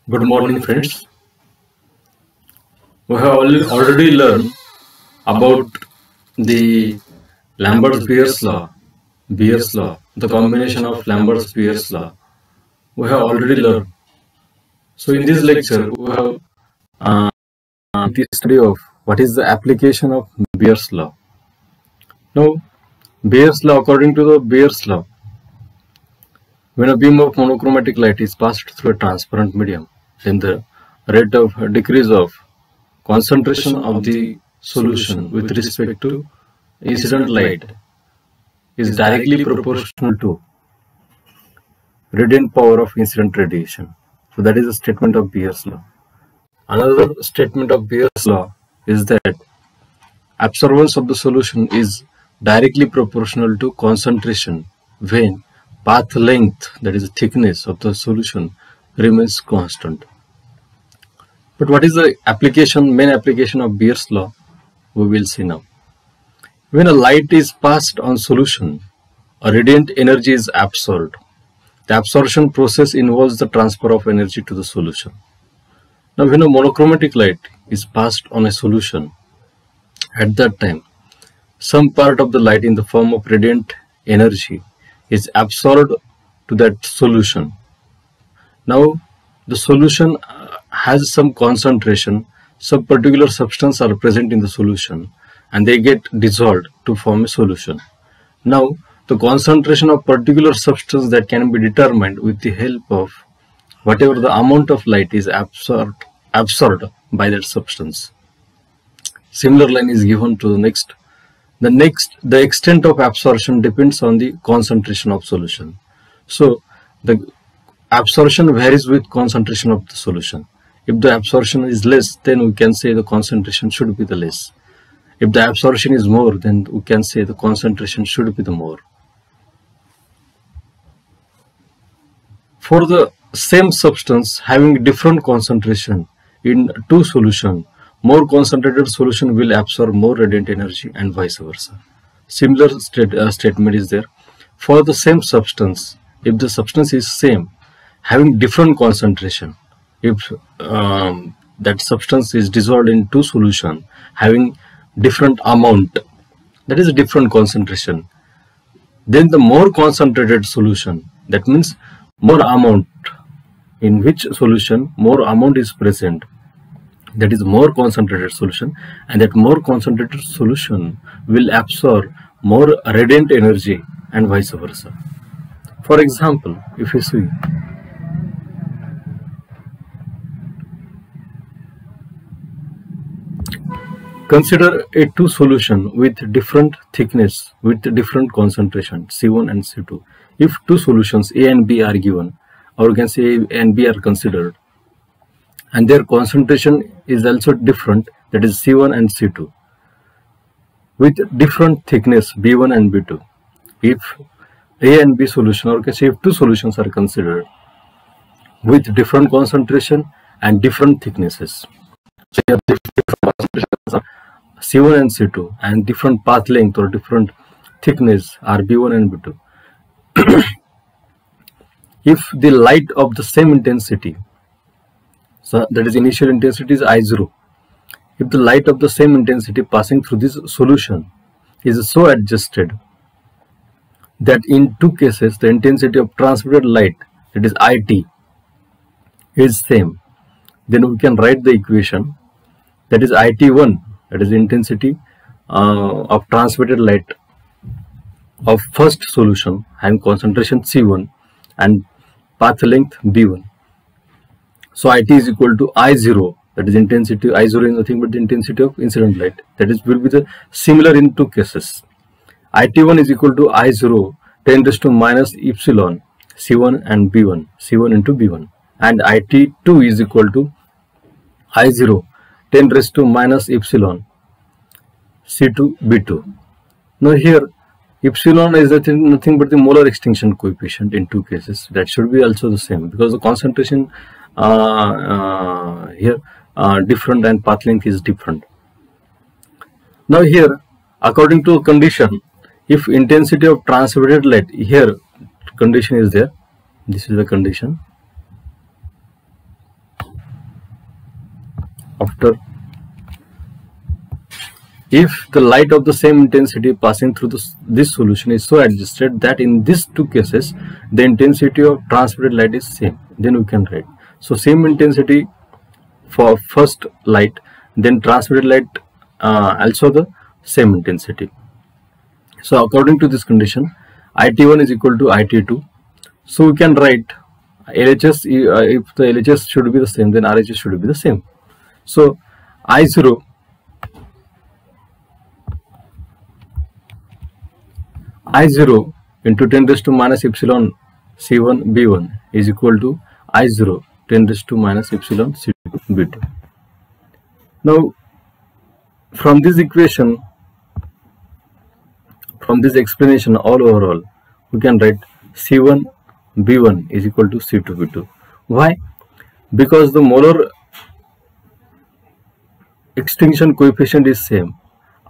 Good morning, friends. We have already learned about the Lambert's-Beer's law, the combination of Lambert's-Beer's law. We have already learned. So, in this lecture, we have the study of what is the application of Beer's law. Now, Beer's law, according to the Beer's law, when a beam of monochromatic light is passed through a transparent medium, then the rate of decrease of concentration of the solution with respect to incident light is directly proportional to radiant power of incident radiation. So that is a statement of Beer's law. Another statement of Beer's law is that absorbance of the solution is directly proportional to concentration when path length, that is the thickness of the solution, remains constant. But what is the main application of Beer's law? We will see now. When a light is passed on solution, a radiant energy is absorbed. The absorption process involves the transfer of energy to the solution. Now, when a monochromatic light is passed on a solution, at that time, some part of the light in the form of radiant energy is absorbed to that solution. Now, the solution has some concentration, some particular substance are present in the solution and they get dissolved to form a solution. Now, the concentration of particular substance that can be determined with the help of whatever the amount of light is absorbed by that substance. Similar line is given to the next. The extent of absorption depends on the concentration of solution. So, the absorption varies with concentration of the solution. If the absorption is less, then we can say the concentration should be the less. If the absorption is more, then we can say the concentration should be the more. For the same substance having different concentration in two solutions, more concentrated solution will absorb more radiant energy and vice versa. Similar statement is there. For the same substance, if the substance is same, having different concentration, if that substance is dissolved in two solutions having different amount, that is a different concentration, then the more concentrated solution, that means more amount, in which solution more amount is present, that is more concentrated solution, and that more concentrated solution will absorb more radiant energy and vice versa. For example, if you see, consider a two solution with different thickness with different concentration C1 and C2. If two solutions A and B are given, or you can say A and B are considered, and their concentration is also different, that is C1 and C2, with different thickness B1 and B2. If A and B solution, or you can say if two solutions are considered with different concentration and different thicknesses, so you have different concentrations C1 and C2 and different path length or different thickness are B1 and B2. If the light of the same intensity, so that is initial intensity is I0, if the light of the same intensity passing through this solution is so adjusted that in two cases the intensity of transmitted light, that is IT, is same, then we can write the equation, that is IT1, that is intensity of transmitted light of first solution having concentration C1 and path length B1. So IT is equal to I0, that is intensity. I0 is nothing but the intensity of incident light, that is will be the similar in two cases. IT1 is equal to I0 10 raised to minus epsilon C1 and B1, C1 into B1, and IT2 is equal to I0 10 raised to minus epsilon C2 B2. Now here epsilon is nothing but the molar extinction coefficient in two cases. That should be also the same because the concentration here different and path length is different. Now here, according to condition, if intensity of transmitted light, here condition is there, this is the condition, after if the light of the same intensity passing through this solution is so adjusted that in these two cases the intensity of transmitted light is same, then we can write. So same intensity for first light, then transmitted light also the same intensity. So according to this condition, IT1 is equal to IT2. So we can write LHS, if the LHS should be the same, then RHS should be the same. So I0 into 10 raised to minus epsilon C1 B1 is equal to I0 10 raised to minus epsilon C2 B2. Now from this equation, from this explanation all overall, we can write C1 B1 is equal to C2 B2. Why? Because the molar extinction coefficient is same.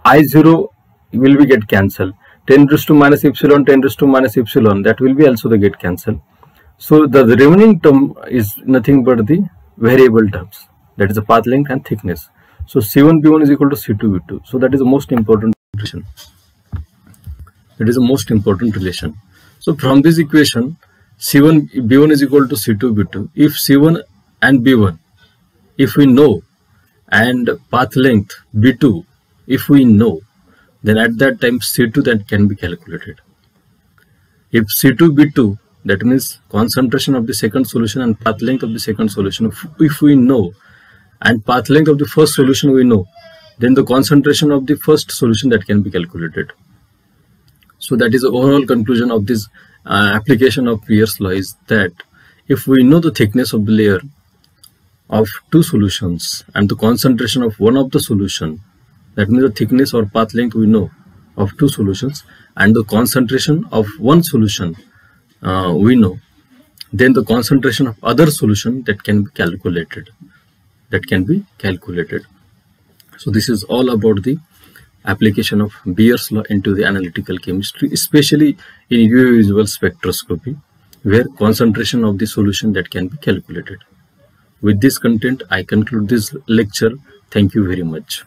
I0 will be get cancelled. 10 raised to minus epsilon, 10 raised to minus epsilon, that will be also the get cancelled. So the remaining term is nothing but the variable terms, that is the path length and thickness. So C1 B1 is equal to C2 B2. So that is the most important relation. That is the most important relation. So from this equation, C1 B1 is equal to C2 B2. If C1 and B1, if we know, and path length B2, if we know, then at that time C2 that can be calculated. If C2 B2, that means concentration of the second solution and path length of the second solution, if we know, and path length of the first solution we know, then the concentration of the first solution that can be calculated. So that is the overall conclusion of this application of Pierce's law, is that if we know the thickness of the layer of two solutions and the concentration of one of the solution, that means the thickness or path length we know of two solutions and the concentration of one solution we know, then the concentration of other solution that can be calculated. So this is all about the application of Pierce's law into the analytical chemistry, especially in UV visual spectroscopy, where concentration of the solution that can be calculated. With this content, I conclude this lecture. Thank you very much.